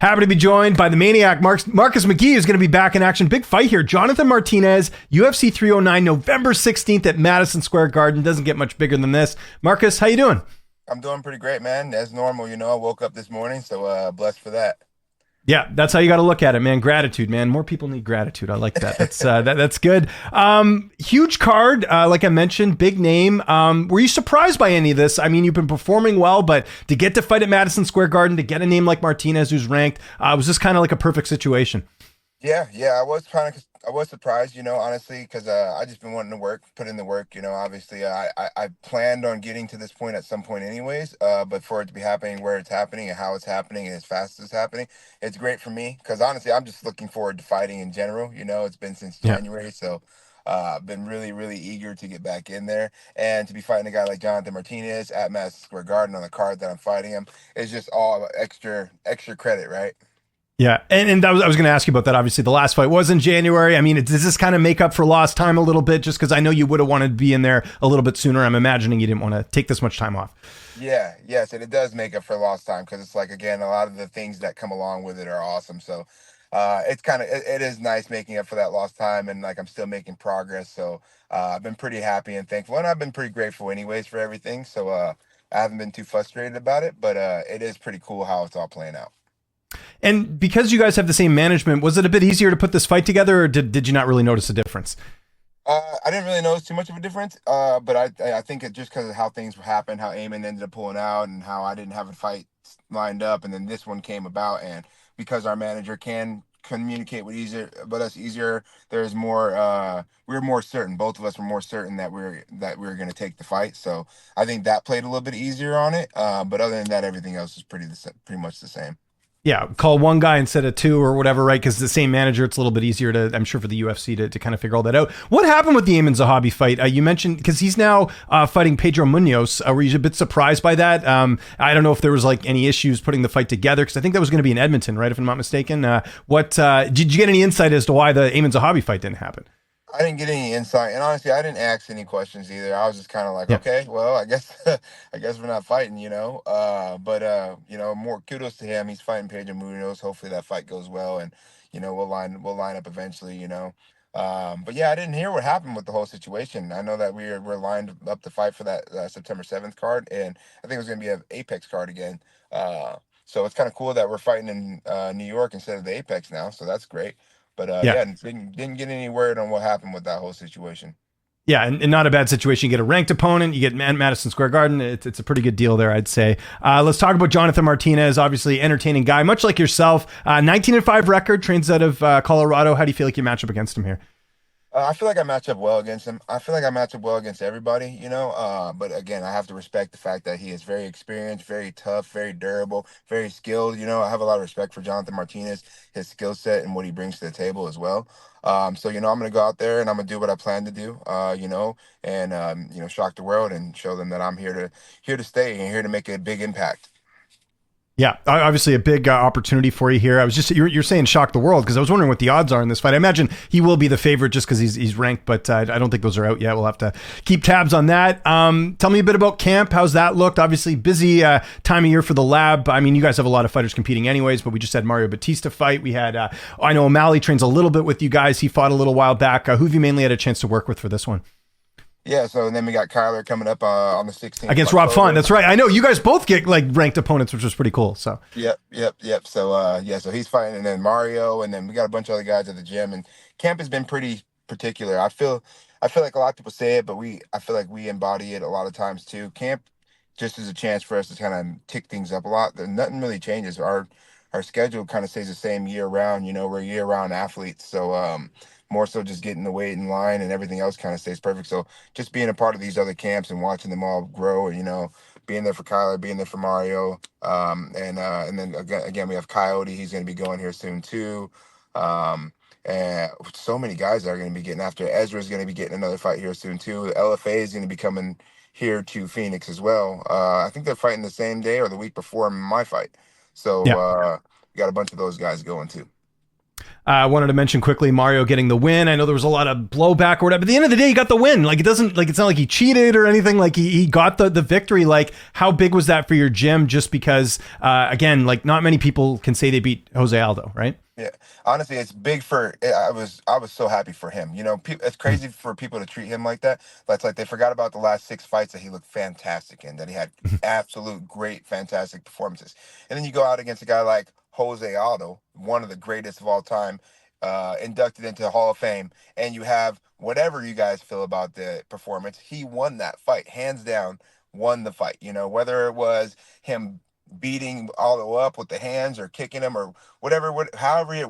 Happy to be joined by the maniac, Marcus McGhee, who's going to be back in action. Big fight here. Jonathan Martinez, UFC 309, November 16th at Madison Square Garden. Doesn't get much bigger than this. Marcus, how you doing? I'm doing pretty great, man. As normal, I woke up this morning, so blessed for that. Yeah, that's how you got to look at it, man. Gratitude, man. More people need gratitude. I like that. That's good. Huge card, like I mentioned, big name. Were you surprised by any of this? I mean, you've been performing well, but to get to fight at Madison Square Garden, to get a name like Martinez, who's ranked, was this kind of like a perfect situation? Yeah, I was surprised, honestly, because I just been wanting to put in the work. Obviously, I planned on getting to this point at some point, anyways. But for it to be happening where it's happening and how it's happening and as fast as it's happening, it's great for me. Because honestly, I'm just looking forward to fighting in general. It's been since Yeah. January, so I've been really, really eager to get back in there and to be fighting a guy like Jonathan Martinez at Madison Square Garden on the card that I'm fighting him is just all extra credit, right? Yeah, and I was going to ask you about that. Obviously, the last fight was in January. I mean, does this kind of make up for lost time a little bit? Just because I know you would have wanted to be in there a little bit sooner. I'm imagining you didn't want to take this much time off. Yeah, yes, and it does make up for lost time because it's like again, a lot of the things that come along with it are awesome. So, it's it is nice making up for that lost time, and like I'm still making progress. So, I've been pretty happy and thankful, and I've been pretty grateful anyways for everything. So, I haven't been too frustrated about it, but it is pretty cool how it's all playing out. And because you guys have the same management, was it a bit easier to put this fight together, or did you not really notice a difference? I didn't really notice too much of a difference, but I think it just because of how things happened, how Eamon ended up pulling out, and how I didn't have a fight lined up, and then this one came about, and because our manager can communicate with us easier, there's more. We're more certain. Both of us were more certain that we were going to take the fight. So I think that played a little bit easier on it. But other than that, everything else is pretty much the same. Yeah, call one guy instead of two or whatever, right? Because the same manager, it's a little bit easier to, I'm sure, for the UFC to kind of figure all that out. What happened with the Eamon Zahabi fight? You mentioned, because he's now fighting Pedro Munoz. Were you a bit surprised by that? I don't know if there was like any issues putting the fight together, because I think that was going to be in Edmonton, right? If I'm not mistaken. What did you get any insight as to why the Eamon Zahabi fight didn't happen? I didn't get any insight, and honestly, I didn't ask any questions either. I was just kind of like, Yeah. okay, well, I guess, I guess we're not fighting, But more kudos to him. He's fighting Pedro Munoz. Hopefully, that fight goes well, and we'll line up eventually, But yeah, I didn't hear what happened with the whole situation. I know that we're lined up to fight for that September 7th card, and I think it was going to be an Apex card again. So it's kind of cool that we're fighting in New York instead of the Apex now. So that's great. But Yeah. yeah, didn't get any word on what happened with that whole situation. Yeah, and not a bad situation. You get a ranked opponent, you get Madison Square Garden. It's a pretty good deal there, I'd say. Let's talk about Jonathan Martinez, obviously entertaining guy, much like yourself. 19-5 record, trains out of Colorado. How do you feel like you match up against him here? I feel like I match up well against him. I feel like I match up well against everybody, But again, I have to respect the fact that he is very experienced, very tough, very durable, very skilled. I have a lot of respect for Jonathan Martinez, his skill set, and what he brings to the table as well. So I'm gonna go out there and I'm gonna do what I plan to do. And shock the world and show them that I'm here to stay and here to make a big impact. Yeah, obviously a big opportunity for you here. I was just you're saying shock the world, because I was wondering what the odds are in this fight. I imagine he will be the favorite just because he's ranked, but I don't think those are out yet. We'll have to keep tabs on that. Tell me a bit about camp. How's that looked? Obviously busy time of year for the lab. I mean, you guys have a lot of fighters competing anyways, but we just had Mario Batista fight. We had I know O'Malley trains a little bit with you guys. He fought a little while back. Who have you mainly had a chance to work with for this one? Yeah, so and then we got Kyler coming up on the 16th Against of Rob Font. October. That's right. I know you guys both get like ranked opponents, which was pretty cool. So Yep. So so he's fighting, and then Mario, and then we got a bunch of other guys at the gym. And camp has been pretty particular. I feel like a lot of people say it, but I feel like we embody it a lot of times too. Camp just is a chance for us to kind of tick things up a lot. Nothing really changes. Our schedule kind of stays the same year round. We're year round athletes, so more so just getting the weight in line, and everything else kind of stays perfect. So just being a part of these other camps and watching them all grow, and being there for Kyler, being there for Mario, and then again we have Coyote. He's going to be going here soon too. And so many guys that are going to be getting after. Ezra's going to be getting another fight here soon too. LFA is going to be coming here to Phoenix as well. I think they're fighting the same day or the week before my fight. So yeah. we got a bunch of those guys going too. I wanted to mention quickly Mario getting the win. I know there was a lot of blowback or whatever, but at the end of the day, he got the win. Like, it's not like he cheated or anything. Like, he got the victory. Like, how big was that for your gym? Just because, again, like, not many people can say they beat Jose Aldo, right? Yeah, honestly, it's big for. I was so happy for him. It's crazy for people to treat him like that. That's like they forgot about the last 6 fights that he looked fantastic in. That he had absolute great, fantastic performances. And then you go out against a guy like Jose Aldo, one of the greatest of all time, inducted into the Hall of Fame, and you have whatever you guys feel about the performance. He won that fight, hands down. Won the fight. Whether it was him beating Aldo up with the hands or kicking him or whatever, however he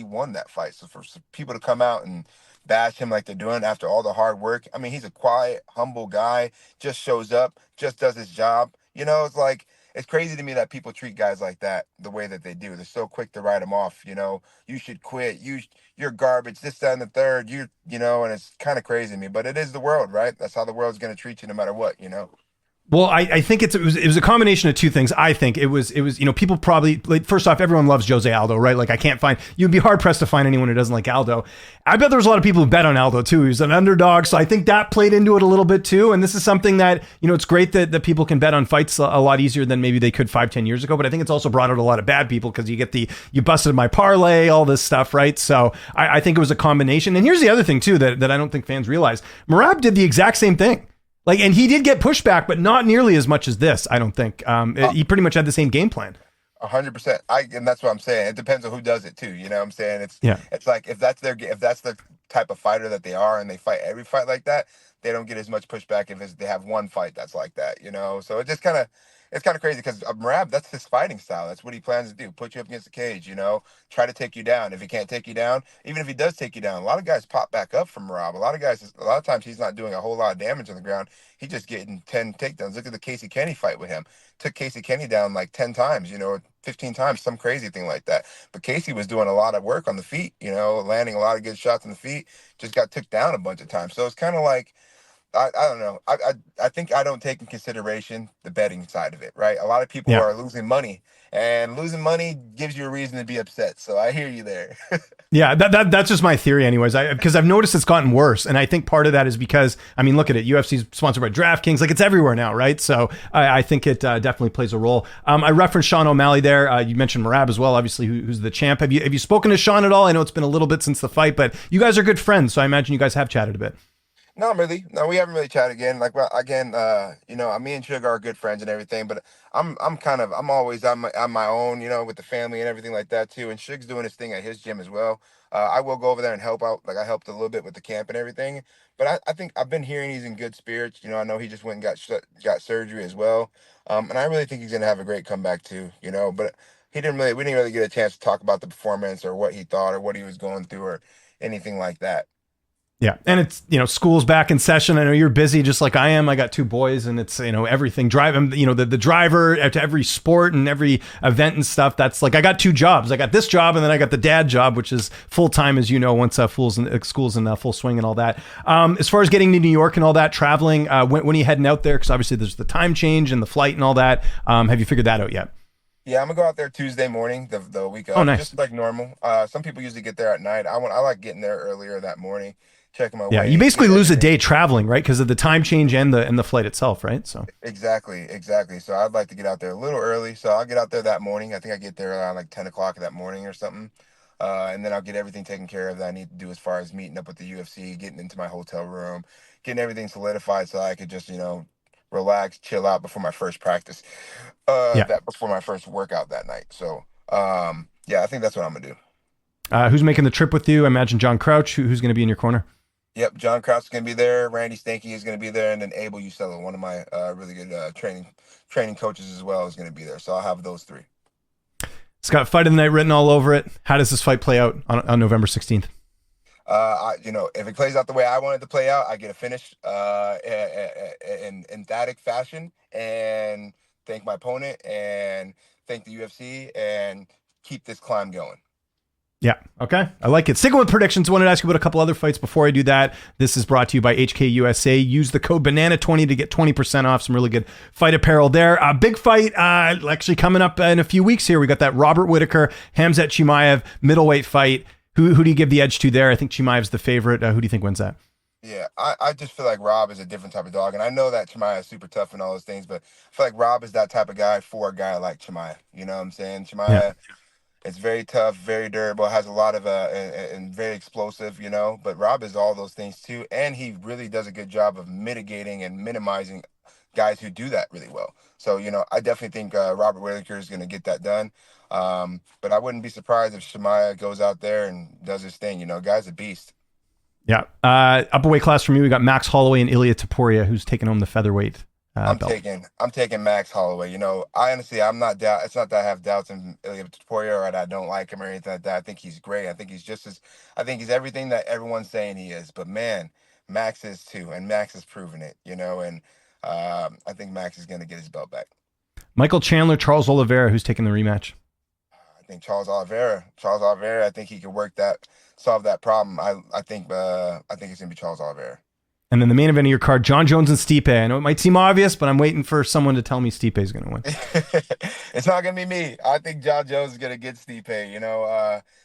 won that fight. So for people to come out and bash him like they're doing after all the hard work, I mean, he's a quiet, humble guy, just shows up, just does his job. It's like, it's crazy to me that people treat guys like that the way that they do. They're so quick to write him off. You should quit. You're garbage, this, that, and the third, and it's kind of crazy to me, but it is the world, right? That's how the world's going to treat you no matter what. Well, I think it was a combination of two things. I think it was people probably, like, first off, everyone loves Jose Aldo, right? Like, you'd be hard pressed to find anyone who doesn't like Aldo. I bet there was a lot of people who bet on Aldo too. He was an underdog, so I think that played into it a little bit too. And this is something that, it's great that people can bet on fights a lot easier than maybe they could 5-10 years ago. But I think it's also brought out a lot of bad people because you busted my parlay, all this stuff, right? So I think it was a combination. And here's the other thing too that I don't think fans realize. Merab did the exact same thing. Like, and he did get pushback, but not nearly as much as this, I don't think. He pretty much had the same game plan. 100%. And that's what I'm saying. It depends on who does it too. You know what I'm saying? It's like if that's the type of fighter that they are and they fight every fight like that, they don't get as much pushback if they have one fight that's like that. So it's kind of crazy because Merab, that's his fighting style. That's what he plans to do. Put you up against the cage, try to take you down. If he can't take you down, even if he does take you down, a lot of guys pop back up from Merab. A lot of times he's not doing a whole lot of damage on the ground. He's just getting 10 takedowns. Look at the Casey Kenny fight with him. Took Casey Kenny down like 10 times, 15 times, some crazy thing like that. But Casey was doing a lot of work on the feet, landing a lot of good shots on the feet, just got took down a bunch of times. So it's kind of like, I don't know. I think I don't take in consideration the betting side of it, right? A lot of people are losing money, and losing money gives you a reason to be upset. So I hear you there. Yeah, that's just my theory anyways. Because I've noticed it's gotten worse. And I think part of that is because, I mean, look at it. UFC's sponsored by DraftKings. Like, it's everywhere now, right? So I think it definitely plays a role. I referenced Sean O'Malley there. You mentioned Merab as well, obviously, who's the champ. Have you spoken to Sean at all? I know it's been a little bit since the fight, but you guys are good friends. So I imagine you guys have chatted a bit. Not really. No, we haven't really chatted again. Like, well, again, me and Sugar are good friends and everything, but I'm always on my own, with the family and everything like that too. And Sugar's doing his thing at his gym as well. I will go over there and help out. Like, I helped a little bit with the camp and everything, but I think I've been hearing he's in good spirits. I know he just went and got surgery as well. And I really think he's going to have a great comeback too, but we didn't really get a chance to talk about the performance or what he thought or what he was going through or anything like that. Yeah. And it's, school's back in session. I know you're busy just like I am. I got 2 boys and it's, everything driving, the driver to every sport and every event and stuff. That's like, I got 2 jobs. I got this job and then I got the dad job, which is full time, as once school's in full swing and all that. As far as getting to New York and all that, traveling, when are you heading out there? Because obviously there's the time change and the flight and all that. Have you figured that out yet? Yeah, I'm gonna go out there Tuesday morning, the week of. Oh, nice. Just like normal. Some people usually get there at night. I like getting there earlier that morning. Checking my yeah, weight. You basically lose a day traveling, right? Because of the time change and the flight itself, right? So exactly. So I'd like to get out there a little early. So I'll get out there that morning. I think I get there around like 10 o'clock that morning or something. And then I'll get everything taken care of that I need to do as far as meeting up with the UFC, getting into my hotel room, getting everything solidified so I could just, relax, chill out before my first practice. Before my first workout that night. So I think that's what I'm gonna do. Who's making the trip with you? I imagine John Crouch, who's gonna be in your corner. Yep, John Crouch is going to be there. Randy Stanky is going to be there, and then Abel Usella, one of my really good training coaches as well, is going to be there. So I'll have those 3. It's got fight of the night written all over it. How does this fight play out on November 16th? If it plays out the way I want it to play out, I get a finish in emphatic fashion, and thank my opponent and thank the UFC and keep this climb going. Yeah. Okay. I like it. Sticking with predictions, I wanted to ask you about a couple other fights before I do that. This is brought to you by HKUSA. Use the code BANANA20 to get 20% off. Some really good fight apparel there. Big fight actually coming up in a few weeks here. We got that Robert Whittaker, Hamzat Chimaev middleweight fight. Who do you give the edge to there? I think Chimaev's the favorite. Who do you think wins that? Yeah, I just feel like Rob is a different type of dog, and I know that Chimaya is super tough and all those things, but I feel like Rob is that type of guy for a guy like Chimaya. You know what I'm saying? Yeah. Chimaya is very tough, very durable, has a lot of and very explosive. You know, but Rob is all those things too, and he really does a good job of mitigating and minimizing guys who do that really well. So I definitely think Robert Whitaker is going to get that done. But I wouldn't be surprised if Shemaya goes out there and does his thing. Guy's a beast. Yeah. Upper weight class for me, we got Max Holloway and Ilya Taporia, who's taking home the featherweight belt. I'm taking Max Holloway. I honestly I'm not doubt. It's not that I have doubts in Ilya Taporia or that I don't like him or anything like that. I think he's great. I think he's just as I think he's everything that everyone's saying he is. But man, Max is too, and Max has proven it. And I think Max is going to get his belt back. Michael Chandler, Charles Oliveira, who's taking the rematch. I think Charles Oliveira. I think he could solve that problem. I think it's gonna be Charles Oliveira. And then the main event of your card, John Jones and Stipe. I know it might seem obvious, but I'm waiting for someone to tell me Stipe is going to win. It's not going to be me. I think John Jones is going to get Stipe.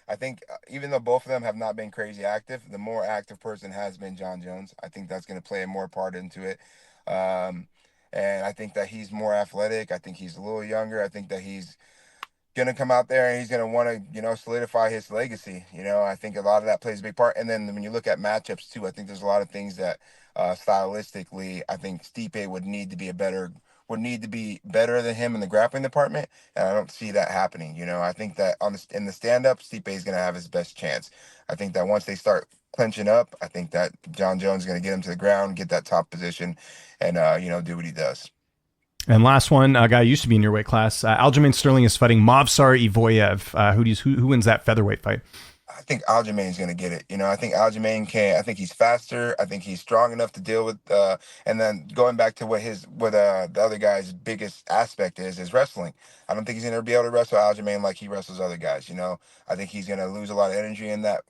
I think even though both of them have not been crazy active, the more active person has been John Jones. I think that's going to play a more part into it. And I think that he's more athletic. I think he's a little younger. I think that he's going to come out there and he's going to want to, solidify his legacy. I think a lot of that plays a big part. And then when you look at matchups too, I think there's a lot of things that stylistically, I think Stipe would need to be better than him in the grappling department. And I don't see that happening. I think that in the stand-up, Stipe is going to have his best chance. I think that once they start clinching up, I think that John Jones is going to get him to the ground, get that top position, and, do what he does. And last one, a guy who used to be in your weight class, Aljamain Sterling is fighting Movsar Ivoyev. Who wins that featherweight fight? I think Aljamain's going to get it. I think Aljamain can. I think he's faster. I think he's strong enough to deal with. And then going back to what the other guy's biggest aspect is wrestling. I don't think he's going to be able to wrestle Aljamain like he wrestles other guys. I think he's going to lose a lot of energy in that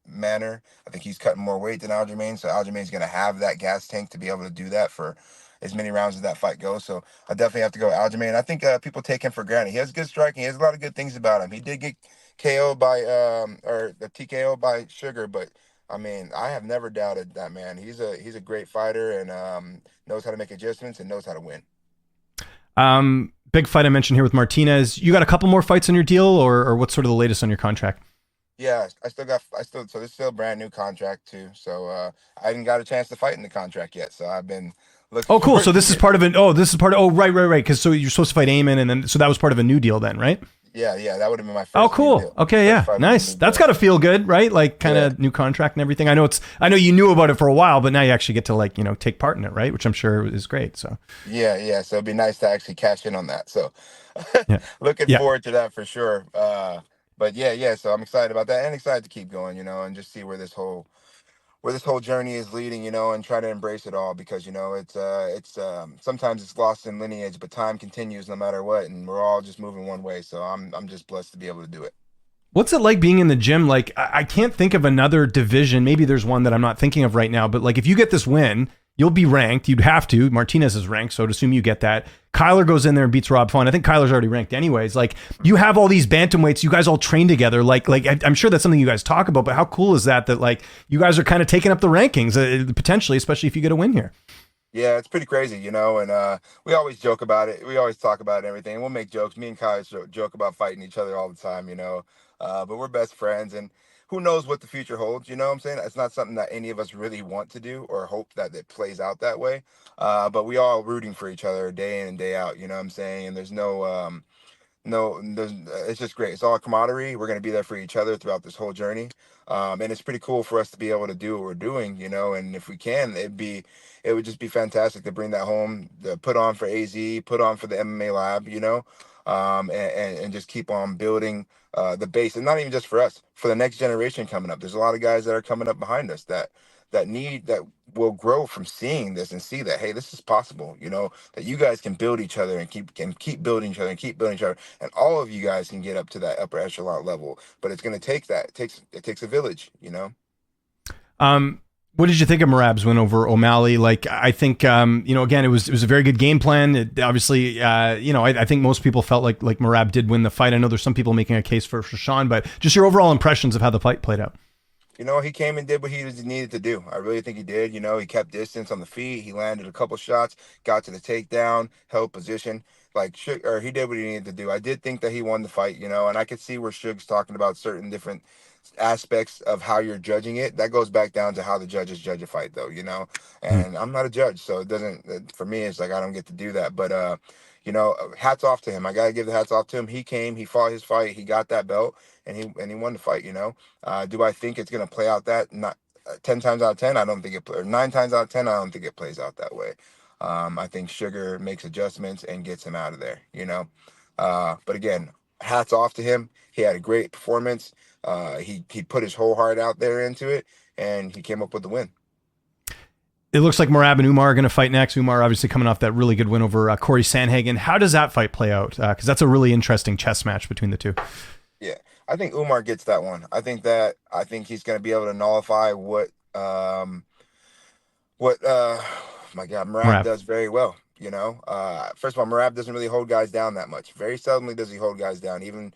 manner. I think he's cutting more weight than Aljamain, so Aljamain's going to have that gas tank to be able to do that for as many rounds as that fight goes. So I definitely have to go Aljamain. I think people take him for granted. He has good striking. He has a lot of good things about him. He did get KO'd by or the TKO by Sugar, but I mean, I have never doubted that man. He's a great fighter and knows how to make adjustments and knows how to win. Big fight I mentioned here with Martinez. You got a couple more fights on your deal, or what's sort of the latest on your contract? Yeah, so this is still a brand new contract too. So I haven't got a chance to fight in the contract yet. So I've been looking. Oh, cool. So this is part of right. Because so you're supposed to fight Eamon, and then so that was part of a new deal then, right? Yeah, that would have been my first. Oh, cool. Deal. Okay, yeah, nice. That's got to feel good, right? Like kind of new contract and everything. I know you knew about it for a while, but now you actually get to take part in it, right? Which I'm sure is great. So yeah. So it'd be nice to actually cash in on that. So looking forward to that for sure. But yeah. So I'm excited about that and excited to keep going, and just see where this whole journey is leading, and try to embrace it all because, it's sometimes it's lost in lineage, but time continues no matter what. And we're all just moving one way. So I'm just blessed to be able to do it. What's it like being in the gym? Like, I can't think of another division. Maybe there's one that I'm not thinking of right now, but like if you get this win, you'll be ranked. You'd have to. Martinez is ranked, so I'd assume you get that. Kyler goes in there and beats Rob Font. I think Kyler's already ranked anyways. Like, you have all these bantamweights. You guys all train together. Like I'm sure that's something you guys talk about, but how cool is that like you guys are kind of taking up the rankings potentially, especially if you get a win here? Yeah, it's pretty crazy, and we always joke about it. We always talk about everything. And we'll make jokes. Me and Kyler joke about fighting each other all the time, but we're best friends. And who knows what the future holds, you know what I'm saying? It's not something that any of us really want to do or hope that it plays out that way. But we all rooting for each other day in and day out, you know what I'm saying? And there's it's just great. It's all camaraderie. We're going to be there for each other throughout this whole journey. And it's pretty cool for us to be able to do what we're doing, and if we can, it would just be fantastic to bring that home, to put on for AZ, put on for the MMA lab, and just keep on building the base, and not even just for us, for the next generation coming up. There's a lot of guys that are coming up behind us that will grow from seeing this and see that, hey, this is possible, that you guys can build each other and keep building each other and keep building each other, and all of you guys can get up to that upper echelon level. But it's going to take that. It takes a village. What did you think of Merab's win over O'Malley? Like, I think, again, it was a very good game plan. It, obviously, I think most people felt like Merab did win the fight. I know there's some people making a case for Sean, but just your overall impressions of how the fight played out. He came and did what he needed to do. I really think he did. He kept distance on the feet. He landed a couple shots, got to the takedown, held position. Or he did what he needed to do. I did think that he won the fight, and I could see where Suge's talking about certain different aspects of how you're judging it. That goes back down to how the judges judge a fight, though. Hmm. And I'm not a judge, so it doesn't, for me, it's like I don't get to do that. But, hats off to him. I got to give the hats off to him. He came, he fought his fight, he got that belt, and he won the fight. Do I think it's going to play out that not 10 times out of 10? I don't think or 9 times out of 10, I don't think it plays out that way. I think Sugar makes adjustments and gets him out of there. But again, hats off to him. He had a great performance. He put his whole heart out there into it, and he came up with the win. It looks like Merab and Umar are going to fight next. Umar obviously coming off that really good win over Corey Sandhagen. How does that fight play out? Because that's a really interesting chess match between the two. Yeah, I think Umar gets that one. I think he's going to be able to nullify what my God, Merab Merab. does very well. First of all, Merab doesn't really hold guys down that much. Very seldomly does he hold guys down. Even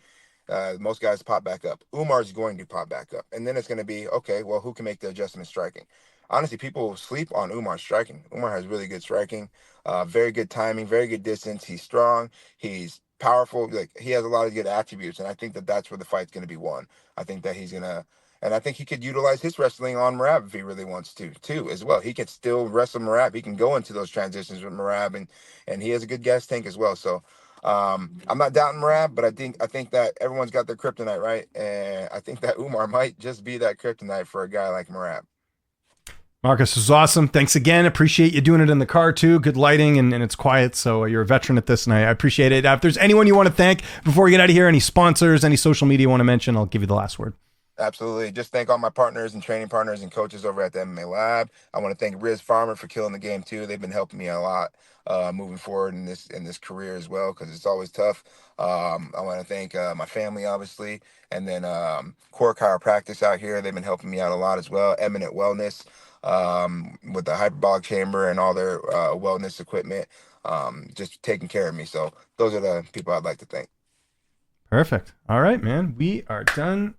most guys pop back up. Umar's going to pop back up, and then it's going to be okay. Well, who can make the adjustment striking? Honestly, people sleep on Umar's striking. Umar has really good striking, very good timing, very good distance. He's strong. He's powerful. Like, he has a lot of good attributes, and I think that that's where the fight's going to be won. I think that he's gonna. And I think he could utilize his wrestling on Merab if he really wants to, too, as well. He can still wrestle Merab. He can go into those transitions with Merab, and he has a good gas tank as well. So I'm not doubting Merab, but I think that everyone's got their kryptonite, right? And I think that Umar might just be that kryptonite for a guy like Merab. Marcus, this is awesome. Thanks again. Appreciate you doing it in the car too. Good lighting and it's quiet. So you're a veteran at this and I appreciate it. If there's anyone you want to thank before we get out of here, any sponsors, any social media you want to mention, I'll give you the last word. Absolutely. Just thank all my partners and training partners and coaches over at the MMA Lab. I want to thank Riz Farmer for killing the game too. They've been helping me a lot moving forward in this career as well, because it's always tough. I want to thank my family, obviously, and then Core Chiropractics out here. They've been helping me out a lot as well. Eminent Wellness with the hyperbolic chamber and all their wellness equipment, just taking care of me. So those are the people I'd like to thank. Perfect. All right, man. We are done